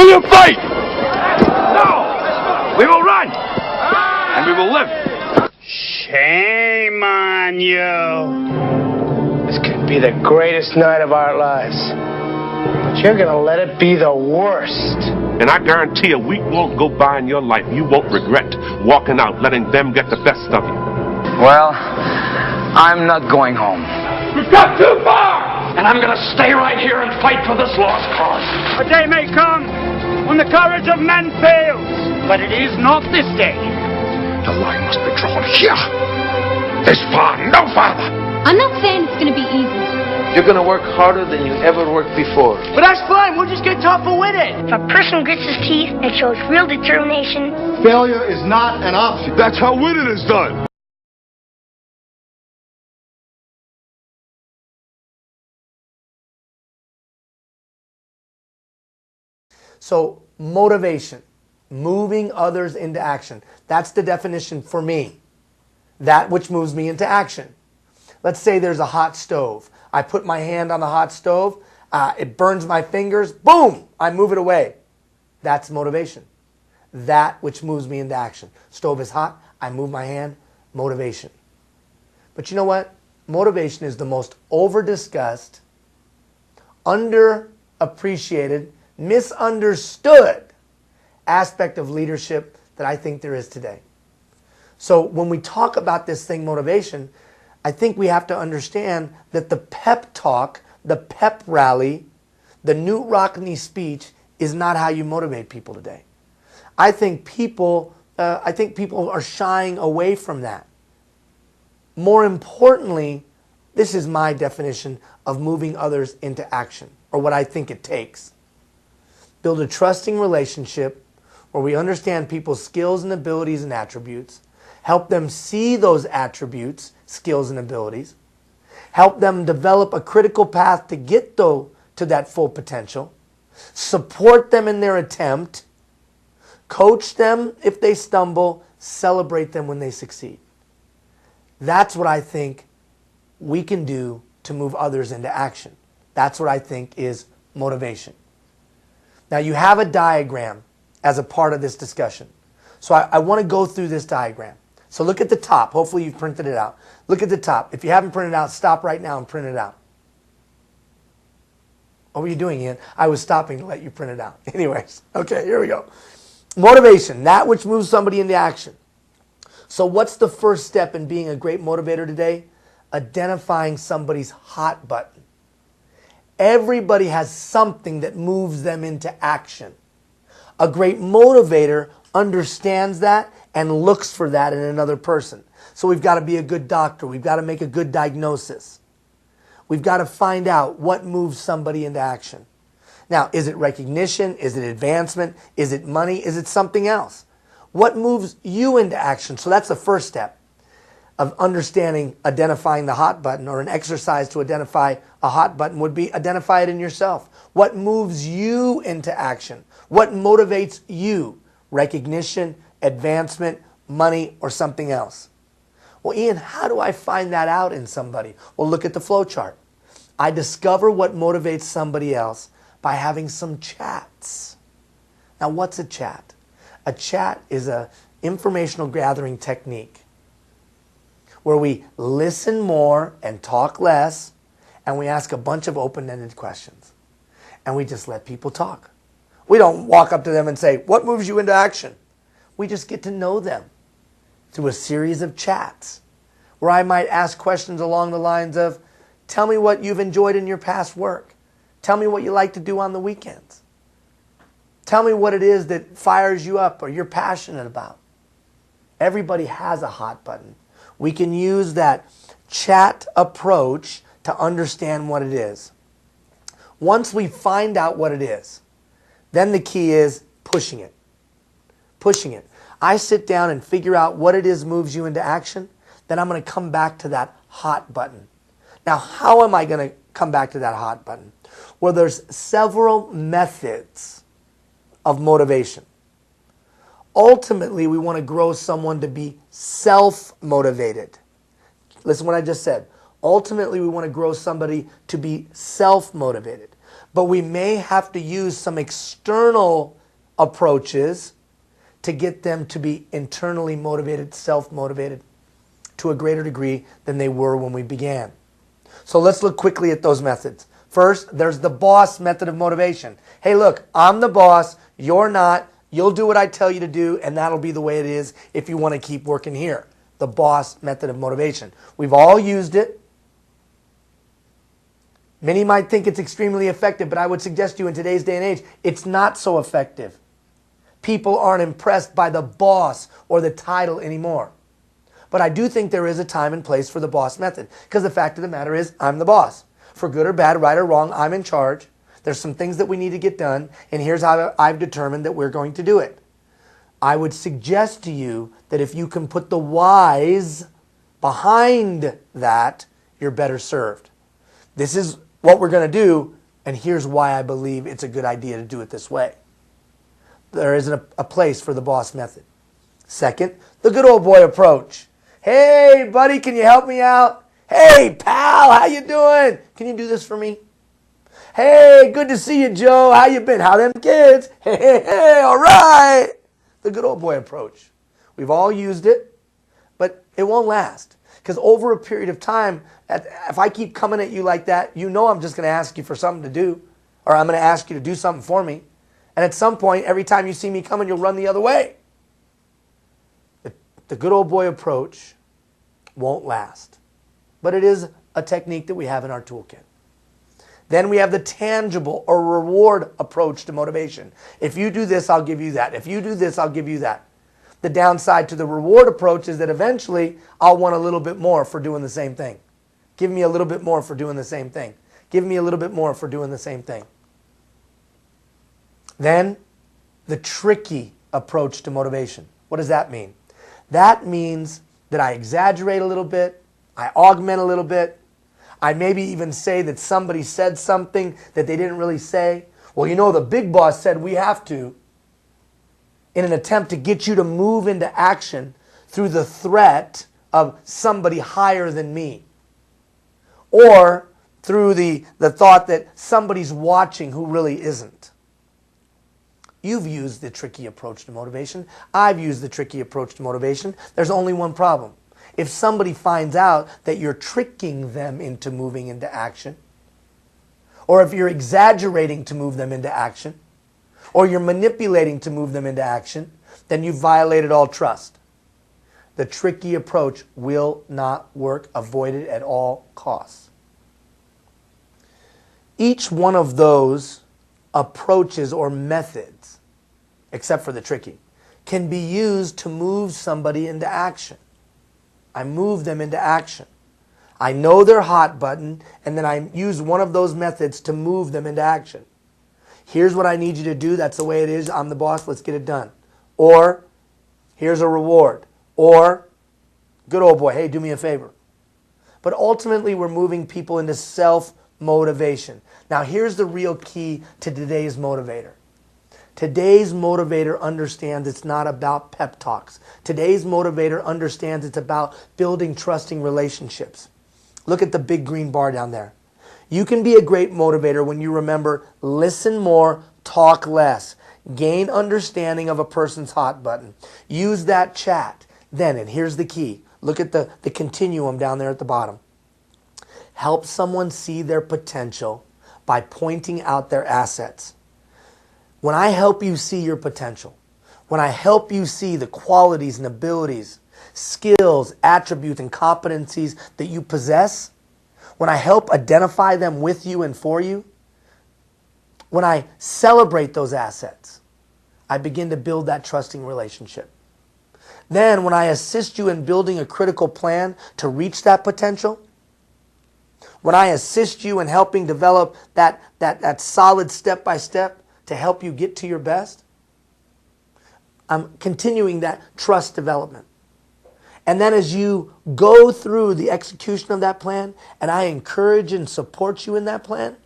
Will you fight? No! We will run! And we will live. Shame on you. This could be the greatest night of our lives. But you're gonna let it be the worst. And I guarantee a week won't go by in your life you won't regret walking out, letting them get the best of you. Well, I'm not going home. We've got too far! And I'm gonna stay right here and fight for this lost cause. A day may come when the courage of men fails, but it is not this day. The line must be drawn here. This far, no farther. I'm not saying it's gonna be easy. You're gonna work harder than you ever worked before. But that's fine, we'll just get tougher with it. If a person grits his teeth and shows real determination, failure is not an option. That's how winning is done. So motivation, moving others into action. That's the definition for me. That which moves me into action. Let's say there's a hot stove. I put my hand on the hot stove. It burns my fingers. Boom! I move it away. That's motivation. That which moves me into action. Stove is hot. I move my hand. Motivation. But you know what? Motivation is the most over-discussed, underappreciated, misunderstood aspect of leadership that I think there is today. So when we talk about this thing, motivation, I think we have to understand that the pep talk, the pep rally, the Knute Rockne speech is not how you motivate people today. I think people are shying away from that. More importantly, this is my definition of moving others into action, or what I think it takes. Build a trusting relationship where we understand people's skills and abilities and attributes, help them see those attributes, skills and abilities, help them develop a critical path to get to that full potential, support them in their attempt, coach them if they stumble, celebrate them when they succeed. That's what I think we can do to move others into action. That's what I think is motivation. Now you have a diagram as a part of this discussion. So I want to go through this diagram. So look at the top. Hopefully you've printed it out. Look at the top. If you haven't printed it out, stop right now and print it out. What were you doing, Ian? I was stopping to let you print it out. Anyways, okay, here we go. Motivation, that which moves somebody into action. So what's the first step in being a great motivator today? Identifying somebody's hot button. Everybody has something that moves them into action. A great motivator understands that and looks for that in another person. So we've got to be a good doctor. We've got to make a good diagnosis. We've got to find out what moves somebody into action. Now, is it recognition? Is it advancement? Is it money? Is it something else? What moves you into action? So that's the first step of understanding, identifying the hot button, or an exercise to identify a hot button would be identify it in yourself. What moves you into action? What motivates you? Recognition, advancement, money, or something else? Well, Ian, how do I find that out in somebody? Well, look at the flow chart. I discover what motivates somebody else by having some chats. Now, what's a chat? A chat is an informational gathering technique where we listen more and talk less, and we ask a bunch of open-ended questions. And we just let people talk. We don't walk up to them and say, what moves you into action? We just get to know them through a series of chats where I might ask questions along the lines of, tell me what you've enjoyed in your past work. Tell me what you like to do on the weekends. Tell me what it is that fires you up or you're passionate about. Everybody has a hot button. We can use that chat approach to understand what it is. Once we find out what it is, then the key is pushing it. Pushing it. I sit down and figure out what it is moves you into action, then I'm going to come back to that hot button. Now, how am I going to come back to that hot button? Well, there's several methods of motivation. Ultimately, we want to grow someone to be self-motivated. Listen to what I just said. Ultimately, we want to grow somebody to be self-motivated. but we may have to use some external approaches to get them to be internally motivated, self-motivated to a greater degree than they were when we began. So let's look quickly at those methods. First, there's the boss method of motivation. Hey, look, I'm the boss, you're not. You'll do what I tell you to do, and that'll be the way it is if you want to keep working here. The boss method of motivation. We've all used it. Many might think it's extremely effective, but I would suggest to you in today's day and age, it's not so effective. People aren't impressed by the boss or the title anymore. But I do think there is a time and place for the boss method, because the fact of the matter is, I'm the boss. For good or bad, right or wrong, I'm in charge. There's some things that we need to get done, and here's how I've determined that we're going to do it. I would suggest to you that if you can put the whys behind that, you're better served. This is what we're going to do, and here's why I believe it's a good idea to do it this way. There is a place for the boss method. Second, the good old boy approach. Hey, buddy, can you help me out? Hey, pal, how you doing? Can you do this for me? Hey, good to see you, Joe. How you been? How them kids? Hey, all right. The good old boy approach. We've all used it, but it won't last. Because over a period of time, if I keep coming at you like that, you know I'm just going to ask you for something to do, or I'm going to ask you to do something for me. And at some point, every time you see me coming, you'll run the other way. The good old boy approach won't last. But it is a technique that we have in our toolkit. Then we have the tangible or reward approach to motivation. If you do this, I'll give you that. If you do this, I'll give you that. The downside to the reward approach is that eventually I'll want a little bit more for doing the same thing. Give me a little bit more for doing the same thing. Give me a little bit more for doing the same thing. Then the tricky approach to motivation. What does that mean? That means that I exaggerate a little bit, I augment a little bit, I maybe even say that somebody said something that they didn't really say. Well, you know, the big boss said we have to, in an attempt to get you to move into action through the threat of somebody higher than me. Or through the thought that somebody's watching who really isn't. You've used the tricky approach to motivation. I've used the tricky approach to motivation. There's only one problem. If somebody finds out that you're tricking them into moving into action, or if you're exaggerating to move them into action, or you're manipulating to move them into action, then you've violated all trust. The tricky approach will not work. Avoid it at all costs. Each one of those approaches or methods, except for the tricky, can be used to move somebody into action. I move them into action. I know their hot button, and then I use one of those methods to move them into action. Here's what I need you to do. That's the way it is. I'm the boss. Let's get it done. Or, here's a reward. Or, good old boy, hey, do me a favor. But ultimately, we're moving people into self-motivation. Now, here's the real key to today's motivator. Today's motivator understands it's not about pep talks. Today's motivator understands it's about building trusting relationships. Look at the big green bar down there. You can be a great motivator when you remember, listen more, talk less. Gain understanding of a person's hot button. Use that chat. Then, and here's the key, look at the continuum down there at the bottom. Help someone see their potential by pointing out their assets. When I help you see your potential, when I help you see the qualities and abilities, skills, attributes, and competencies that you possess, when I help identify them with you and for you, when I celebrate those assets, I begin to build that trusting relationship. Then, when I assist you in building a critical plan to reach that potential, when I assist you in helping develop that solid step-by-step to help you get to your best, I'm continuing that trust development. And then as you go through the execution of that plan, and I encourage and support you in that plan,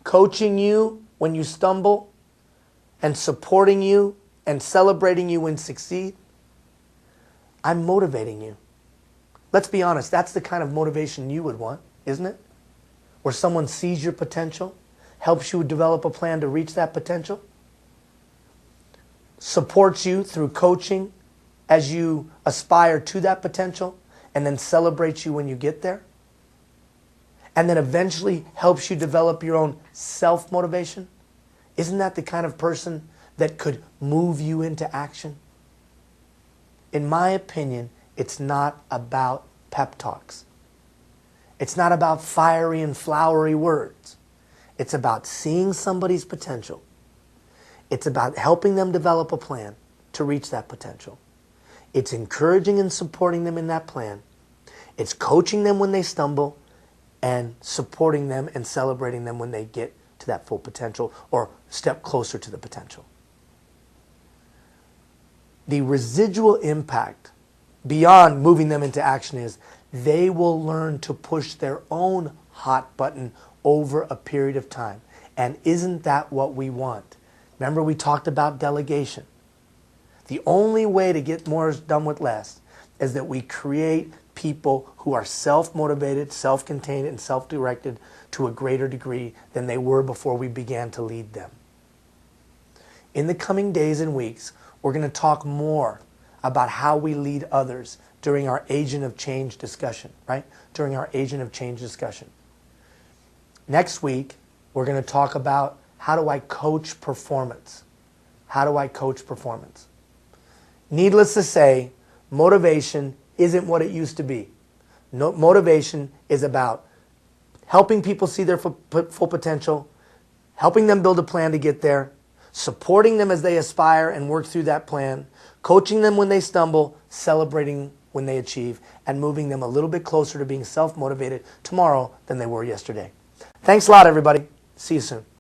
coaching you when you stumble, and supporting you and celebrating you when you succeed, I'm motivating you. Let's be honest, that's the kind of motivation you would want, isn't it? Where someone sees your potential, helps you develop a plan to reach that potential, supports you through coaching as you aspire to that potential, and then celebrates you when you get there, and then eventually helps you develop your own self-motivation, isn't that the kind of person that could move you into action? In my opinion, it's not about pep talks. It's not about fiery and flowery words. It's about seeing somebody's potential. It's about helping them develop a plan to reach that potential. It's encouraging and supporting them in that plan. It's coaching them when they stumble and supporting them and celebrating them when they get to that full potential or step closer to the potential. The residual impact beyond moving them into action is they will learn to push their own hot button over a period of time. And isn't that what we want? Remember, we talked about delegation. The only way to get more done with less is that we create people who are self-motivated, self-contained, and self-directed to a greater degree than they were before we began to lead them. In the coming days and weeks, we're going to talk more about how we lead others during our Agent of Change discussion, right? During our Agent of Change discussion. Next week, we're going to talk about how do I coach performance? How do I coach performance? Needless to say, motivation isn't what it used to be. No, motivation is about helping people see their full potential, helping them build a plan to get there, supporting them as they aspire and work through that plan, coaching them when they stumble, celebrating when they achieve, and moving them a little bit closer to being self-motivated tomorrow than they were yesterday. Thanks a lot, everybody. See you soon.